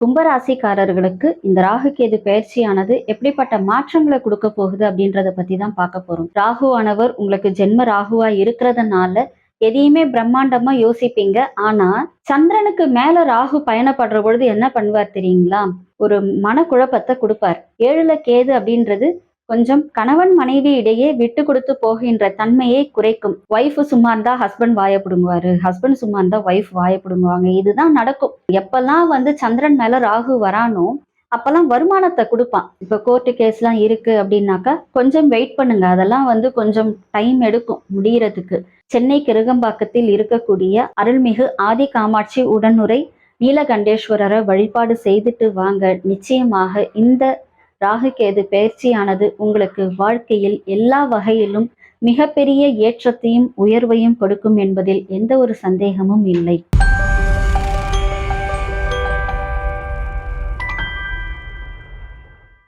கும்பராசிக்காரர்களுக்கு இந்த ராகு கேது பயிற்சியானது எப்படிப்பட்ட மாற்றங்களை கொடுக்க போகுது அப்படின்றத பத்தி தான் பார்க்க போறோம். ராகு ஆனவர் உங்களுக்கு ஜென்ம ராகுவா இருக்கிறதுனால எதையுமே பிரம்மாண்டமா யோசிப்பீங்க. ஆனா சந்திரனுக்கு மேல ராகு பயணப்படுற பொழுது என்ன பண்ணுவார் தெரியுங்களா? ஒரு மனக்குழப்பத்தை கொடுப்பார். 7ல கேது அப்படின்றது கொஞ்சம் கணவன் மனைவி இடையே விட்டு கொடுத்து போகின்ற தன்மையை குறைக்கும். ஒய்ஃப் சும்மா இருந்தா ஹஸ்பண்ட் வாய பிடுங்குவாரு, ஹஸ்பண்ட் சும்மா இருந்தா ஒய்ஃப் வாய பிடுங்குவாங்க. இதுதான் நடக்கும். எப்பெல்லாம் சந்திரன் மேல ராகு வரானோ அப்பெல்லாம் வருமானத்தை கொடுப்பான். இப்ப கோர்ட்டு கேஸ் எல்லாம் இருக்கு அப்படின்னாக்கா கொஞ்சம் வெயிட் பண்ணுங்க, அதெல்லாம் கொஞ்சம் டைம் எடுக்கும் முடியறதுக்கு. சென்னை கிருகம்பாக்கத்தில் இருக்கக்கூடிய அருள்மிகு ஆதி காமாட்சி உடனுரை நீலகண்டேஸ்வரரை வழிபாடு செய்துட்டு வாங்க. நிச்சயமாக இந்த ராகுகேது பயிற்சியானது உங்களுக்கு வாழ்க்கையில் எல்லா வகையிலும் மிகப்பெரிய ஏற்றத்தையும் உயர்வையும் கொடுக்கும் என்பதில் எந்த ஒரு சந்தேகமும் இல்லை.